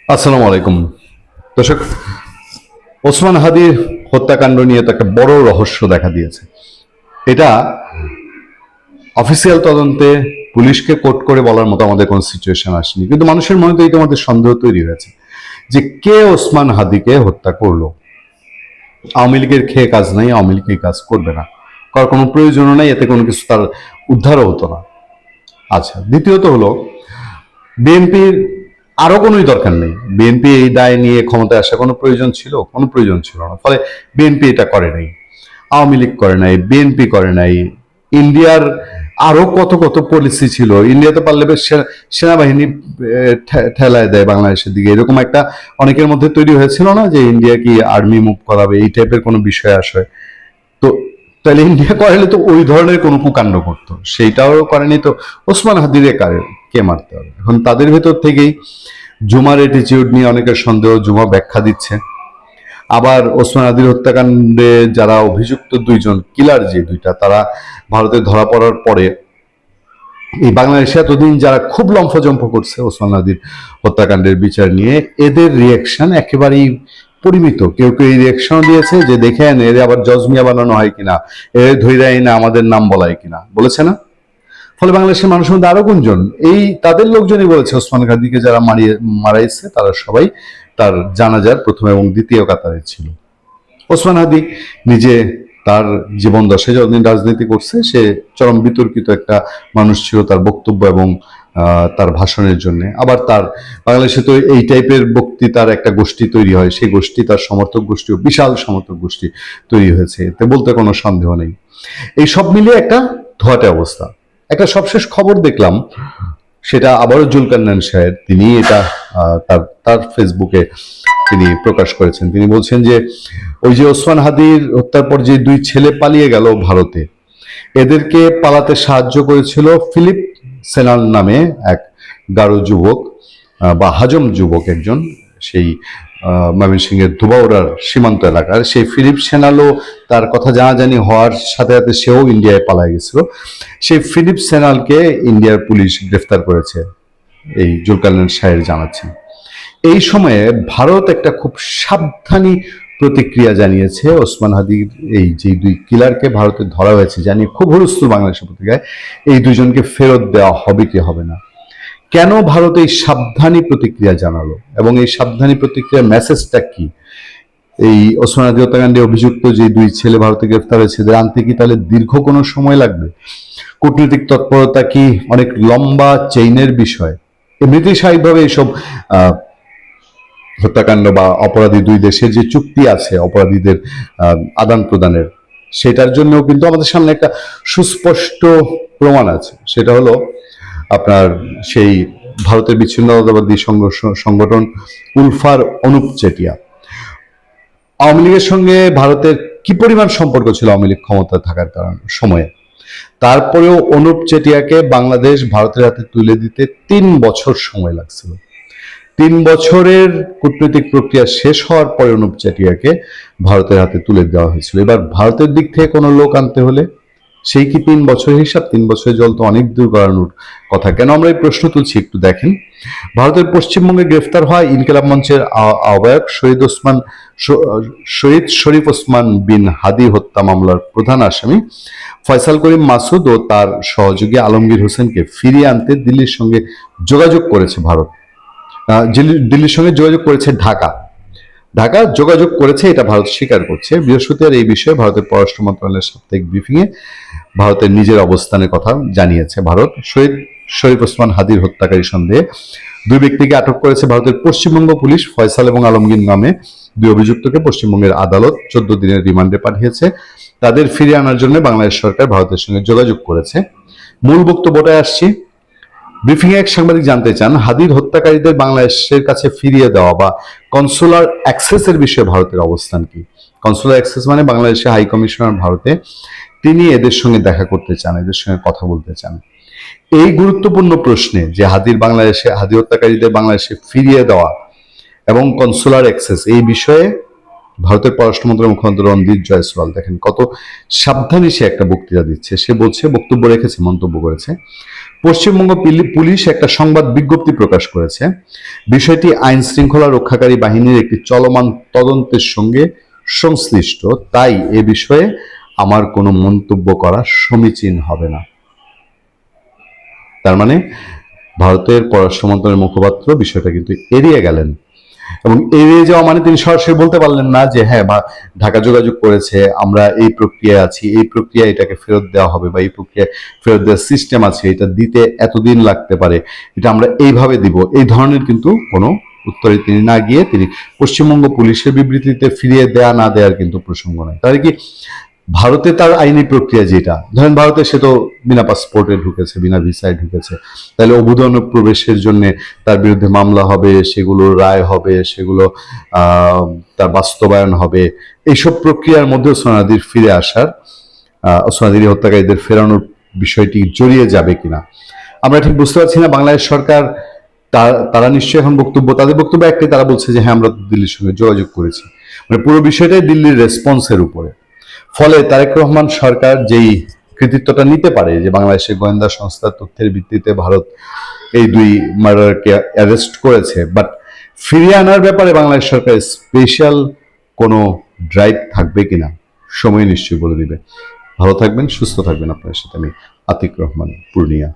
আসসালামু আলাইকুম দর্শক। ওসমান হাদির হত্যাকাণ্ড নিয়ে তো একটা বড় রহস্য দেখা দিয়েছে। এটা অফিসিয়াল তদন্তে পুলিশকে কোর্ট করে বলার মতো আমাদের কোনো সিচুয়েশন আসেনি, কিন্তু মানুষের মনে তো ইতিমধ্যে সন্দেহ তৈরি হয়েছে যে কে ওসমান হাদিকে হত্যা করলো। আওয়ামী লীগের খেয়ে কাজ নাই, আওয়ামী লীগ এই কাজ করবে না, করার কোনো প্রয়োজনও নাই, এতে কোনো কিছু তার উদ্ধারও হতো না। আচ্ছা, দ্বিতীয়ত হলো বিএনপির আরো কোনোই দরকার নেই। বিএনপি এই দায় নিয়ে ক্ষমতায় আসা কোনো প্রয়োজন ছিল? কোনো প্রয়োজন ছিল না। ফলে বিএনপি এটা করে নাই, আওয়ামী লীগ করে নাই, বিএনপি করে নাই। ইন্ডিয়ার আরো কত কত পলিসি ছিল। ইন্ডিয়াতে পারলে বেশ সেনাবাহিনী ঠেলায় দেয় বাংলাদেশের দিকে, এরকম একটা অনেকের মধ্যে তৈরি হয়েছিল না, যে ইন্ডিয়া কি আর্মি মুভ করাবে, এই টাইপের কোনো বিষয় আসে। তো তাহলে ইন্ডিয়া করলে তো ওই ধরনের কোনো কুকাণ্ড করতো, সেইটাও করেনি। তো ওসমান হাদিরে কে মারতে হবে? এখন তাদের ভেতর থেকেই জুমার অ্যাটিচিউড নিয়ে অনেকের সন্দেহ, জুমা ব্যাখ্যা দিচ্ছে। আবার ওসমান হাদির হত্যাকাণ্ডে যারা অভিযুক্ত দুইজন কিলার, যে দুইটা, তারা ভারতে ধরা পড়ার পরে এই বাংলাদেশে এতদিন যারা খুব লম্ফজম্প করছে ওসমান হাদির হত্যাকাণ্ডের বিচার নিয়ে, এদের রিয়াকশন একেবারেই পরিমিত। কেউ কেউ এই রিয়াকশন দিয়েছে যে দেখেন এর আবার জজমিয়া বানানো হয় কিনা, এর ধৈরাই না আমাদের নাম বলায় কিনা, বলেছে না? ফলে বাংলাদেশের মানুষের মধ্যে আরো গুঞ্জন, এই তাদের লোকজনই বলেছে ওসমান গাজীকে যারা মারাইছে তারা সবাই তার জানাজার প্রথম এবং দ্বিতীয় কাতারে ছিল। ওসমান হাদি নিজে তার জীবন দশায় যতদিন রাজনীতি করছে, সে চরম বিতর্কিত একটা মানুষ ছিল তার বক্তব্য এবং তার ভাষণের জন্য। আবার তার বাংলাদেশে তো এই টাইপের বক্তৃতার একটা গোষ্ঠী তৈরি হয়, সেই গোষ্ঠী, তার সমর্থক গোষ্ঠীও বিশাল সমর্থক গোষ্ঠী তৈরি হয়েছে, এতে বলতে কোনো সন্দেহ নেই। এই সব মিলিয়ে একটা ধোয়াটে অবস্থা। একটা সবশেষ খবর দেখলাম, সেটা আবারও জুলকারনাইন সাহেব, তিনি এটা তার তার ফেসবুকে তিনি প্রকাশ করেছেন। তিনি বলছেন যে ওই যে ওসমান হাদির হত্যার পর যে দুই ছেলে পালিয়ে গেল ভারতে, এদেরকে পালাতে সাহায্য করেছিল ফিলিপ সেনাল নামে এক গারো যুবক বা হাজম যুবক একজন, সেই ময়মনসিংহের ধুবাউড়ার সীমান্ত এলাকার। সেই ফিলিপ সেনালও, তার কথা জানাজানি হওয়ার সাথে সাথে সেও ইন্ডিয়ায় পালায় গেছিল। সেই ফিলিপ সেনালকে ইন্ডিয়ার পুলিশ গ্রেফতার করেছে, এই জুলকারনাইন সাহেব জানাচ্ছেন। এই সময়ে ভারত একটা খুব সাবধানী প্রতিক্রিয়া জানিয়েছে ওসমান হাদির এই যে দুই কিলারকে ভারতে ধরা হয়েছে জানিয়ে, খুব হুলস্থুল বাংলাদেশের পত্রিকায়, এই দুজনকে ফেরত দেওয়া হবে কি হবে না। কেন ভারত এই সাবধানী প্রতিক্রিয়া জানালো এবং এই সাবধানী প্রতিক্রিয়ার মেসেজটা কি? এই ওসমান হাদি হত্যাকাণ্ডে অভিযুক্ত যে দুই ছেলে ভারতে গ্রেফতার হয়েছে, এদের আনতে কি তাহলে দীর্ঘ কোনো সময় লাগবে? কূটনৈতিক তৎপরতা কি অনেক লম্বা চেইনের বিষয়? এমনিতেই স্বাভাবিকভাবে এইসব হত্যাকাণ্ড বা অপরাধী দুই দেশের যে চুক্তি আছে অপরাধীদের আদান প্রদানের, সেটার জন্য কিন্তু আমাদের সামনে একটা সুস্পষ্ট প্রমাণ আছে। সেটা হলো আপনার সেই ভারতের বিচ্ছিন্নতাবাদী সংগঠন উলফার অনুপ চেটিয়া। আওয়ামী লীগের সঙ্গে ভারতের কি পরিমাণ সম্পর্ক ছিল আওয়ামী লীগ ক্ষমতা থাকার সময়ে, তারপরেও অনুপ চেটিয়াকে বাংলাদেশ ভারতের হাতে তুলে দিতে 3 বছর সময় লাগছিল। 3 বছরের কূটনৈতিক প্রক্রিয়া শেষ হওয়ার পরে অনুপ চেটিয়াকে ভারতের হাতে তুলে দেওয়া হয়েছিল। এবার ভারতের দিক থেকে কোনো লোক আনতে হলে সেই কি 3 বছরের হিসাব? 3 বছরের জল তো অনেক দূর গড়ানোর কথা। কেন আমরা এই প্রশ্ন তুলছি একটু দেখেন। ভারতের পশ্চিমবঙ্গে গ্রেফতার হয় ইনকিলাব মঞ্চের আহ্বায়ক শহীদ শরীফ ওসমান বিন হাদি হত্যা মামলার প্রধান আসামি ফয়সাল করিম মাসুদ ও তার সহযোগী আলমগীর হোসেনকে ফিরিয়ে আনতে দিল্লির সঙ্গে যোগাযোগ করেছে ভারত। দিল্লির সঙ্গে যোগাযোগ করেছে ঢাকা। ঢাকা যোগাযোগ করেছে, এটা ভারত স্বীকার করছে। বৃহস্পতিবার এই বিষয়ে ভারতের পররাষ্ট্র মন্ত্রণালয়ের সাপ্তাহিক ব্রিফিংয়ে ভারতের নিজের অবস্থানের কথা জানিয়েছে। ভারত শহীদ শরীফ ওসমান হাদির হত্যাকারী সন্দেহে দুই ব্যক্তিকে আটক করেছে ভারতের পশ্চিমবঙ্গ পুলিশ। ফয়সাল এবং আলমগীর নামে দুই অভিযুক্তকে পশ্চিমবঙ্গের আদালত 14 দিনের রিমান্ডে পাঠিয়েছে। তাদের ফিরিয়ে আনার জন্য বাংলাদেশ সরকার ভারতের সঙ্গে যোগাযোগ করেছে। মূল বক্তব্যটায় আসছি। ব্রিফিংয়ে এক সাংবাদিক জানতে চান, হাদির হত্যাকারীদের বাংলাদেশের কাছে ফিরিয়ে দেওয়া বা কনসুলার অ্যাক্সেসের বিষয়ে ভারতের অবস্থান কি? কনসুলার অ্যাক্সেস মানে বাংলাদেশের হাই কমিশনার ভারতে, তিনি এদের সঙ্গে দেখা করতে চান, এদের সঙ্গে কথা বলতে চান। এই গুরুত্বপূর্ণ প্রশ্নে যে হাদি হত্যাকারীদের বাংলাদেশে ফিরিয়ে দেওয়া এবং কনসুলার অ্যাক্সেস, এই বিষয়ে ভারতের পররাষ্ট্র মন্ত্রণালয়ের মুখপাত্র রণদীপ জয়সওয়াল দেখেন কত সাবধানে সে একটা বক্তৃতা দিচ্ছে। সে বলছে, বক্তব্য রেখেছে, মন্তব্য করেছে, পশ্চিমবঙ্গ পুলিশ একটা সংবাদ বিজ্ঞপ্তি প্রকাশ করেছে। বিষয়টি আইন শৃঙ্খলা রক্ষাকারী বাহিনীর একটি চলমান তদন্তের সঙ্গে সংশ্লিষ্ট, তাই এ বিষয়ে আমার কোনো মন্তব্য করা সমীচীন হবে না। তার মানে ভারতের পররাষ্ট্র মন্ত্রণালয়ের মুখপাত্র বিষয়টা কিন্তু এড়িয়ে গেলেন, এবং এড়িয়ে যাওয়া মানে তিনি সরাসরি বলতে পারলেন না যে হ্যাঁ ঢাকা যোগাযোগ করেছে, আমরা এই প্রক্রিয়ায় আছি, এই প্রক্রিয়া এটাকে ফেরত দেওয়া হবে, বা এই প্রক্রিয়ায় ফেরত দেওয়ার সিস্টেম আছে, এটা দিতে এতদিন লাগতে পারে, এটা আমরা এইভাবে দিব, এই ধরনের কিন্তু কোনো উত্তরে তিনি না গিয়ে তিনি পশ্চিমবঙ্গ পুলিশের বিবৃতিতে ফিরিয়ে দেয়া না দেওয়ার কিন্তু প্রসঙ্গ নয়। তাহলে কি ভারতে তার আইনি প্রক্রিয়া যেটা, ধরেন ভারতে সে তো বিনা পাসপোর্টে ঢুকেছে, বিনা ভিসায় ঢুকেছে, তাহলে অবৈধ অনুপ্রবেশের জন্য তার বিরুদ্ধে মামলা হবে, সেগুলো রায় হবে, সেগুলো তার বাস্তবায়ন হবে, এইসব প্রক্রিয়ার মধ্যে ওসমান হাদির ফিরে আসার, ওসমান হাদির হত্যাকারীদের ফেরানোর বিষয়টি জড়িয়ে যাবে কিনা আমরা ঠিক বুঝতে পারছি না। বাংলাদেশ সরকার তারা নিশ্চয়ই এখন তাদের বক্তব্য একটাই, তারা বলছে যে হ্যাঁ আমরা দিল্লির সঙ্গে যোগাযোগ করেছি, মানে পুরো বিষয়টাই দিল্লির রেসপন্সের উপরে। ফলে তারেক রহমান সরকার যেই কৃতিত্বটা নিতে পারে যে বাংলাদেশের গোয়েন্দা সংস্থার তথ্যের ভিত্তিতে ভারত এই দুই মার্ডারকে অ্যারেস্ট করেছে, বাট ফিরিয়ে আনার ব্যাপারে বাংলাদেশ সরকার স্পেশাল কোনো ড্রাইভ থাকবে কিনা সময় নিশ্চয়ই বলে দিবে। ভালো থাকবেন, সুস্থ থাকবেন। আপনার সাথে আমি আতিক রহমান, পূর্ণিয়া।